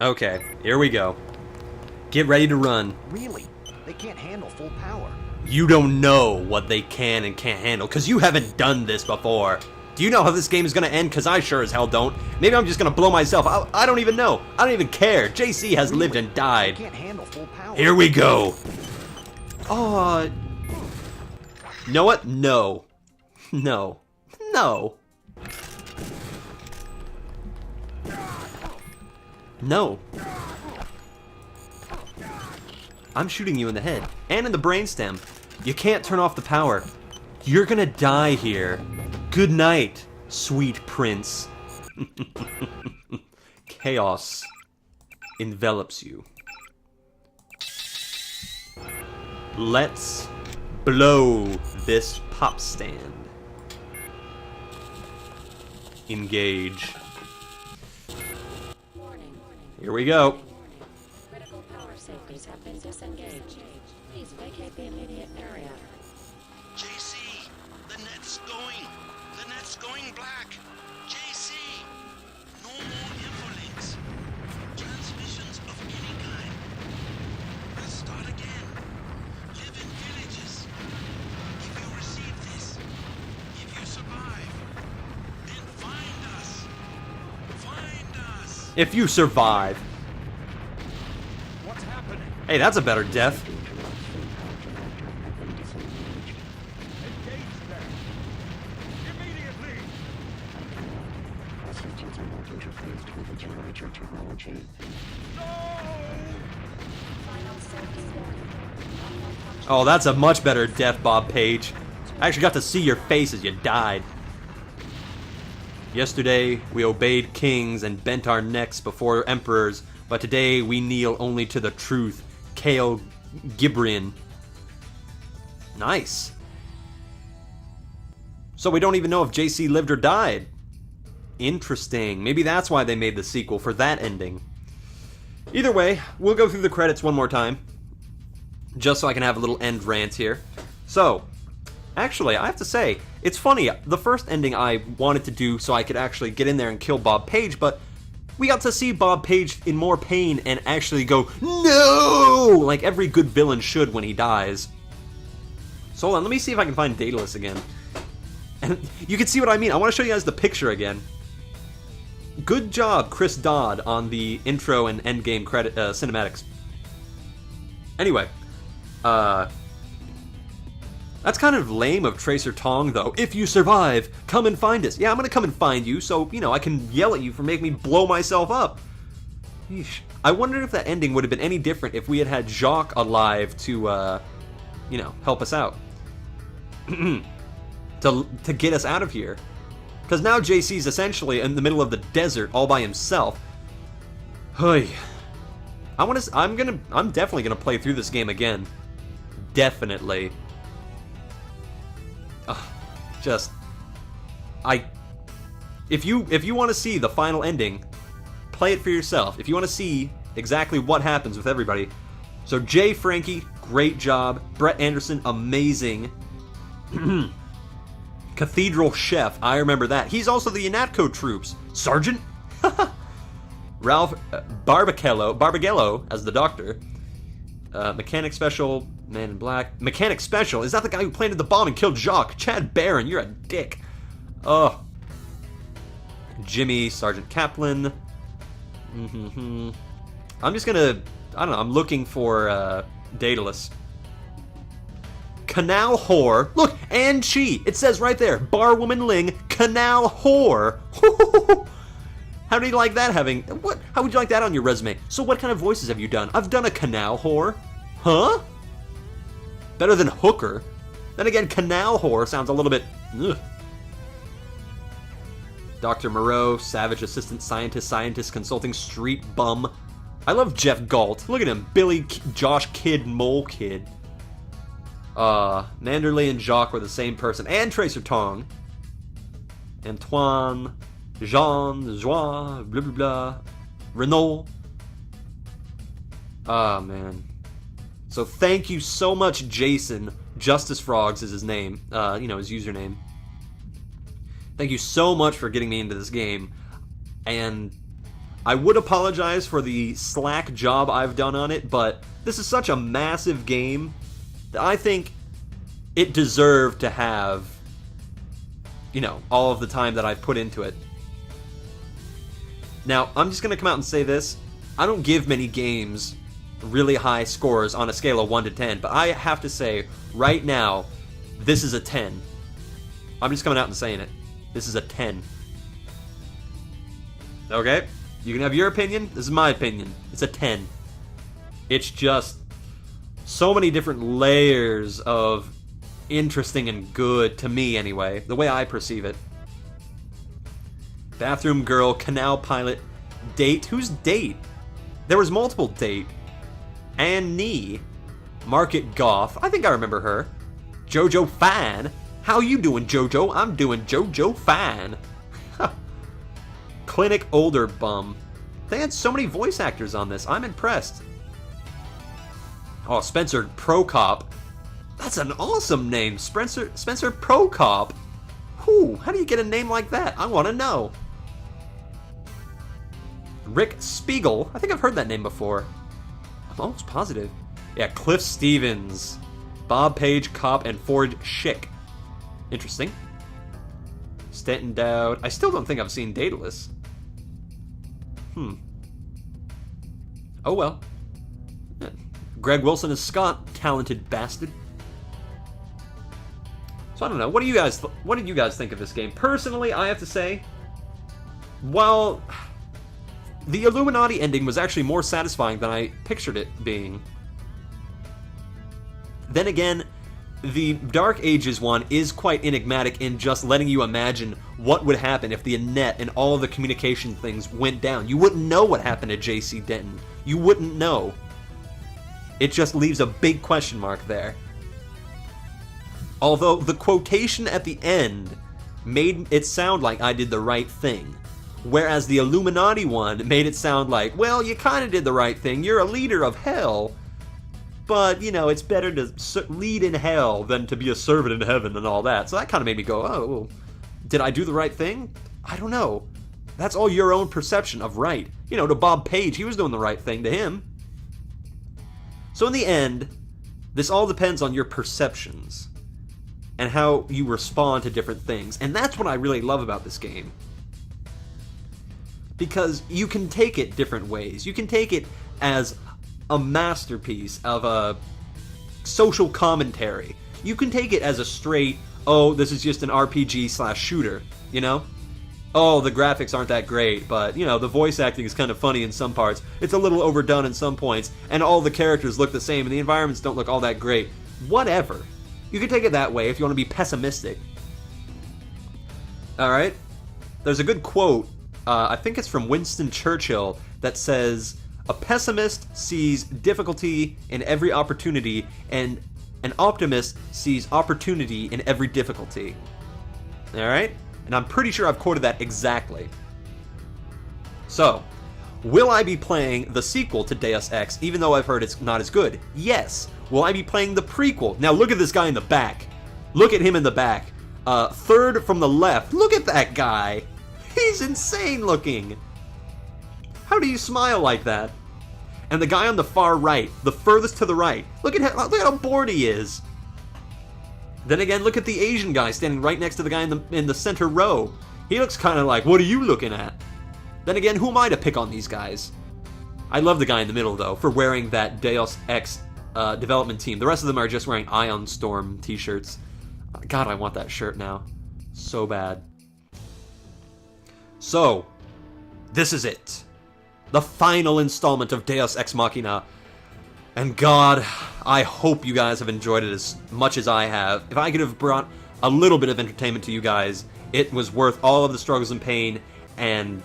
Okay, here we go. Get ready to run. Really? They can't handle full power. You don't know what they can and can't handle, because you haven't done this before. Do you know how this game is going to end? Because I sure as hell don't. Maybe I'm just going to blow myself. I don't even know. I don't even care. JC has lived and died. They can't handle full power. Here we go. Oh. You know what? No. No. No. No. I'm shooting you in the head. And in the brainstem. You can't turn off the power. You're gonna die here. Good night, sweet prince. Chaos envelops you. Let's blow this pop stand. Engage. Here we go. Critical power safeties have been disengaged. Please vacate the immediate area. JC, the net's going. The net's going black. JC, no more infolinks. Transmissions of any kind. Let's start again. Live in villages. If you receive this, if you survive, then find us. Find us. If you survive. What's happening? Hey, that's a better death. Engage them. Immediately. Oh, that's a much better death, Bob Page. I actually got to see your face as you died. Yesterday, we obeyed kings and bent our necks before emperors, but today we kneel only to the truth. Kale Gibrian. Nice. So we don't even know if JC lived or died. Interesting. Maybe that's why they made the sequel, for that ending. Either way, we'll go through the credits one more time, just so I can have a little end rant here. So, actually, I have to say, it's funny, the first ending I wanted to do so I could actually get in there and kill Bob Page, but we got to see Bob Page in more pain and actually go, no! Like every good villain should when he dies. So hold on, let me see if I can find Daedalus again. And you can see what I mean. I want to show you guys the picture again. Good job, Chris Dodd, on the intro and endgame credit cinematics. Anyway, that's kind of lame of Tracer Tong, though. If you survive, come and find us. Yeah, I'm gonna come and find you, so, you know, I can yell at you for making me blow myself up. Yeesh. I wonder if that ending would have been any different if we had had Jacques alive to, you know, help us out. to get us out of here. Because now JC's essentially in the middle of the desert all by himself. Hey. I'm definitely gonna play through this game again. Definitely. If you want to see the final ending, play it for yourself. If you want to see exactly what happens with everybody. So Jay Frankie, great job. Brett Anderson, amazing. Cathedral Chef, I remember that. He's also the Inatco troops. Sergeant? Ralph Barbagello as the Doctor. Mechanic Special, Man in Black. Mechanic Special? Is that the guy who planted the bomb and killed Jacques? Chad Barron, you're a dick. Oh. Jimmy, Sergeant Kaplan. I'm just gonna, I don't know, I'm looking for Daedalus. Canal Whore. Look, Ann Chi. It says right there, Barwoman Ling, Canal Whore. How do you like that having, what? How would you like that on your resume? So what kind of voices have you done? I've done a canal whore. Huh? Better than hooker. Then again, canal whore sounds a little bit, ugh. Dr. Moreau, Savage Assistant Scientist Consulting Street Bum. I love Jeff Galt. Look at him. Billy, Josh Kid, Mole Kid. Manderley and Jacques were the same person. And Tracer Tong. Antoine, Jean, Joie, blah blah blah. Renault. Oh, man. So thank you so much, Jason. Justicefrogs is his name. You know, his username. Thank you so much for getting me into this game. And I would apologize for the slack job I've done on it, but this is such a massive game that I think it deserved to have, you know, all of the time that I've put into it. Now, I'm just going to come out and say this. I don't give many games really high scores on a scale of 1 to 10, but I have to say, right now, this is a 10. I'm just coming out and saying it. This is a 10. Okay? You can have your opinion. This is my opinion. It's a 10. It's just so many different layers of interesting and good, to me anyway, the way I perceive it. Bathroom girl, canal pilot, date. Who's date? There was multiple date. Anne Nee. Market goth. I think I remember her. Jojo Fan. How you doing, Jojo? I'm doing Jojo Fan. Clinic older bum. They had so many voice actors on this. I'm impressed. Oh, Spencer Prokop. That's an awesome name. Spencer Prokop. Whew, how do you get a name like that? I want to know. Rick Spiegel. I think I've heard that name before. I'm almost positive. Yeah, Cliff Stevens. Bob Page, Cop, and Ford Schick. Interesting. Stanton Dowd. I still don't think I've seen Daedalus. Oh well. Yeah. Greg Wilson is Scott. Talented bastard. So I don't know. What did you guys think of this game? Personally, I have to say, while the Illuminati ending was actually more satisfying than I pictured it being, then again, the Dark Ages one is quite enigmatic in just letting you imagine what would happen if the net and all of the communication things went down. You wouldn't know what happened to J.C. Denton. You wouldn't know. It just leaves a big question mark there. Although the quotation at the end made it sound like I did the right thing. Whereas the Illuminati one made it sound like, well, you kind of did the right thing. You're a leader of hell. But, you know, it's better to lead in hell than to be a servant in heaven and all that. So that kind of made me go, oh, well, did I do the right thing? I don't know. That's all your own perception of right. You know, to Bob Page, he was doing the right thing to him. So in the end, this all depends on your perceptions and how you respond to different things. And that's what I really love about this game. Because you can take it different ways. You can take it as a masterpiece of a social commentary. You can take it as a straight, oh, this is just an RPG/shooter, you know? Oh, the graphics aren't that great, but, you know, the voice acting is kind of funny in some parts. It's a little overdone in some points, and all the characters look the same, and the environments don't look all that great. Whatever. You can take it that way if you want to be pessimistic. Alright? There's a good quote, I think it's from Winston Churchill, that says, a pessimist sees difficulty in every opportunity, and an optimist sees opportunity in every difficulty. Alright? And I'm pretty sure I've quoted that exactly. So, will I be playing the sequel to Deus Ex, even though I've heard it's not as good? Yes. Will I be playing the prequel? Now look at this guy in the back. Look at him in the back. Third from the left. Look at that guy. He's insane looking. How do you smile like that? And the guy on the far right, the furthest to the right, look at how bored he is. Then again, look at the Asian guy standing right next to the guy in the center row. He looks kind of like, what are you looking at? Then again, who am I to pick on these guys? I love the guy in the middle, though, for wearing that Deus Ex development team. The rest of them are just wearing Ion Storm t-shirts. God, I want that shirt now. So bad. So, this is it. The final installment of Deus Ex Machina. And God, I hope you guys have enjoyed it as much as I have. If I could have brought a little bit of entertainment to you guys, it was worth all of the struggles and pain and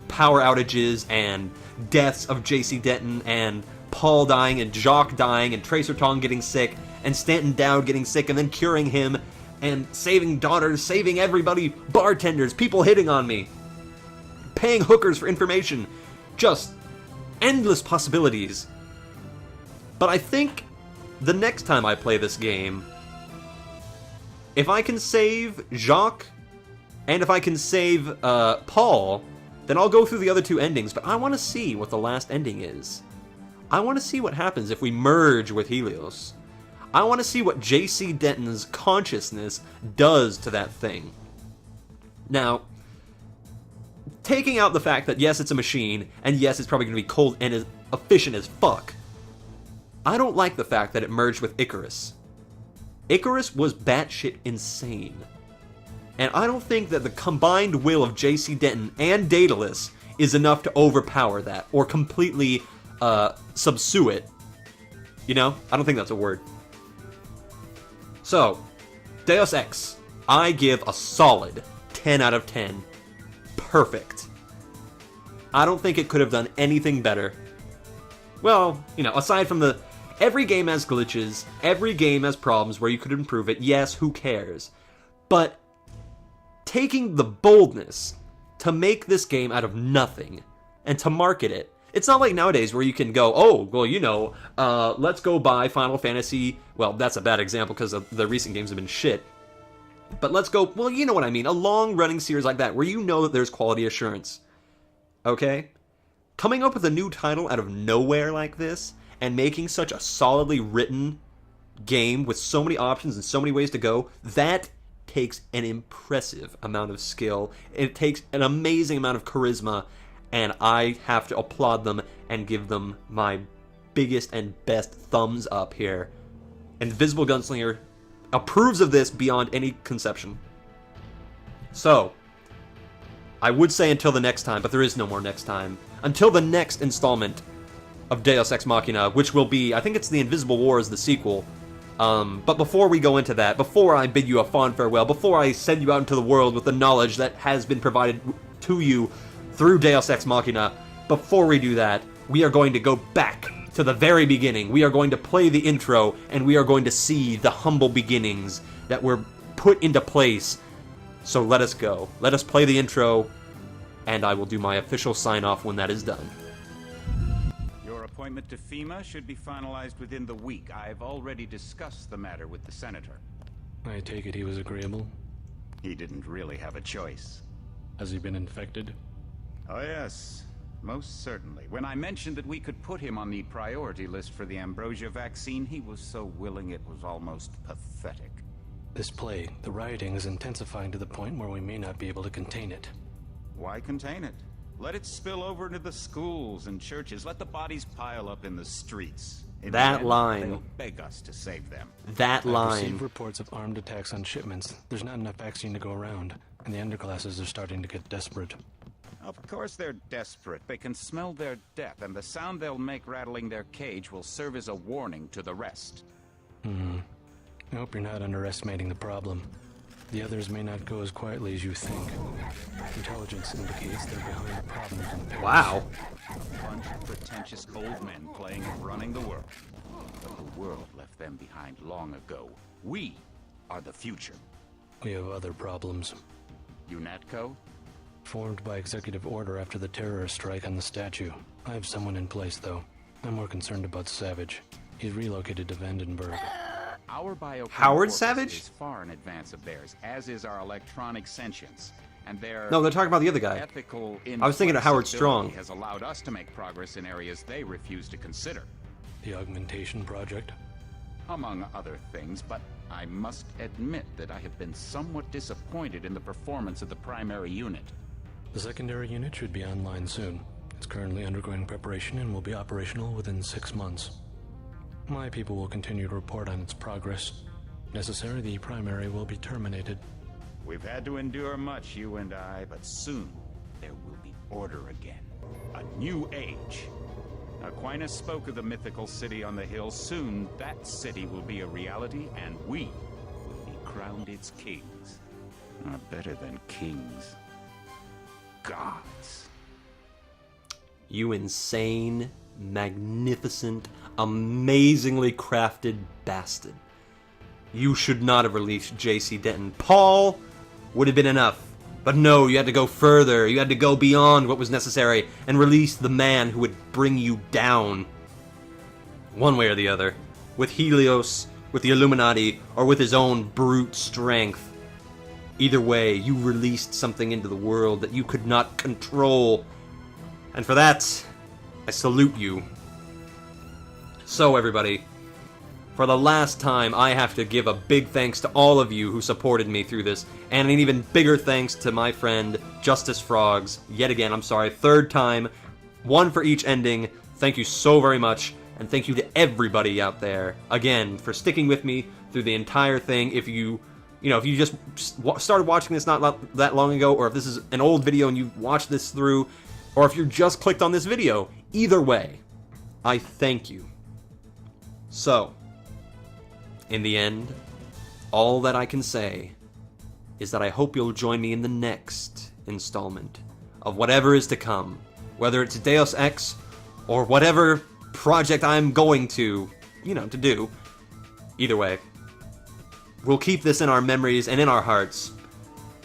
power outages and deaths of J.C. Denton and Paul dying and Jacques dying and Tracer Tong getting sick and Stanton Dowd getting sick and then curing him and saving daughters, saving everybody, bartenders, people hitting on me, paying hookers for information. Just endless possibilities. But I think the next time I play this game, if I can save Jacques, and if I can save Paul, then I'll go through the other two endings, but I want to see what the last ending is. I want to see what happens if we merge with Helios. I want to see what J.C. Denton's consciousness does to that thing. Now, taking out the fact that yes, it's a machine, and yes, it's probably going to be cold and as efficient as fuck, I don't like the fact that it merged with Icarus. Icarus was batshit insane. And I don't think that the combined will of J.C. Denton and Daedalus is enough to overpower that, or completely subsue it. You know? I don't think that's a word. So, Deus Ex, I give a solid 10 out of 10. Perfect. I don't think it could have done anything better. Well, you know, aside from the... Every game has glitches, every game has problems where you could improve it. Yes, who cares? But taking the boldness to make this game out of nothing and to market it. It's not like nowadays where you can go, oh, well, you know, let's go buy Final Fantasy. Well, that's a bad example because the recent games have been shit. But let's go, well, you know what I mean, a long-running series like that where you know that there's quality assurance. Okay? Coming up with a new title out of nowhere like this and making such a solidly written game with so many options and so many ways to go, that takes an impressive amount of skill. It takes an amazing amount of charisma, and I have to applaud them and give them my biggest and best thumbs up here. Invisible Gunslinger approves of this beyond any conception. So, I would say until the next time, but there is no more next time. Until the next installment of Deus Ex Machina, which will be, I think it's The Invisible War is the sequel. But before we go into that, before I bid you a fond farewell, before I send you out into the world with the knowledge that has been provided to you through Deus Ex Machina, before we do that, we are going to go back to the very beginning. We are going to play the intro, and we are going to see the humble beginnings that were put into place. So let us go. Let us play the intro, and I will do my official sign-off when that is done. Your appointment to FEMA should be finalized within the week. I've already discussed the matter with the senator. I take it he was agreeable. He didn't really have a choice. Has he been infected? Oh yes, most certainly. When I mentioned that we could put him on the priority list for the ambrosia vaccine, he was so willing it was almost pathetic. This plague, the rioting is intensifying to the point where we may not be able to contain it. Why contain it? Let it spill over into the schools and churches. Let the bodies pile up in the streets. In the That end, line. they'll beg us to save them. That I've line. received reports of armed attacks on shipments. There's not enough vaccine to go around, and the underclasses are starting to get desperate. Of course they're desperate. They can smell their death, and the sound they'll make rattling their cage will serve as a warning to the rest. I hope you're not underestimating the problem. The others may not go as quietly as you think. Intelligence indicates they're behind the problems in Paris. Wow. A bunch of pretentious old men playing at running the world. But the world left them behind long ago. We are the future. We have other problems. UNATCO? Formed by executive order after the terrorist strike on the statue. I have someone in place, though. I'm more concerned about Savage. He's relocated to Vandenberg. Our biochemical Howard corpus Savage? is far in advance of theirs, as is our electronic sentience. And their No, they're talking about the other guy. ethical I was thinking of Howard Strong. inflexibility has allowed us to make progress in areas they refuse to consider, The Augmentation Project. among other things, but I must admit that I have been somewhat disappointed in the performance of the primary unit. The secondary unit should be online soon. It's currently undergoing preparation and will be operational within 6 months. My people will continue to report on its progress. If necessary, the primary will be terminated. We've had to endure much, you and I, but soon there will be order again. A new age. Aquinas spoke of the mythical city on the hill. Soon that city will be a reality, and we will be crowned its kings. Not better than kings. Gods. You insane, magnificent, amazingly crafted bastard. You should not have released J.C. Denton. Paul would have been enough. But no, you had to go further. You had to go beyond what was necessary and release the man who would bring you down. One way or the other. With Helios, with the Illuminati, or with his own brute strength. Either way, you released something into the world that you could not control. And for that, I salute you. So everybody, for the last time, I have to give a big thanks to all of you who supported me through this, and an even bigger thanks to my friend Justicefrogs. Yet again, I'm sorry, third time, one for each ending. Thank you so very much, and thank you to everybody out there, again, for sticking with me through the entire thing. If you just started watching this not that long ago, or if this is an old video and you watched this through, or if you just clicked on this video, either way, I thank you. So, in the end, all that I can say is that I hope you'll join me in the next installment of whatever is to come, whether it's Deus Ex or whatever project I'm going to do. Either way, we'll keep this in our memories and in our hearts.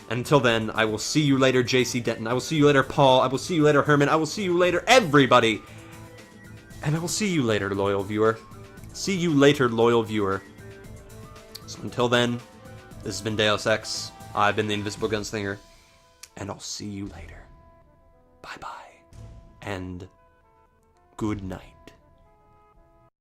Until then, I will see you later, JC Denton. I will see you later, Paul. I will see you later, Herman. I will see you later, everybody. And I will see you later, loyal viewer. See you later, loyal viewer. So until then, this has been Deus Ex. I've been the Invisible Gunslinger. And I'll see you later. Bye-bye. And good night.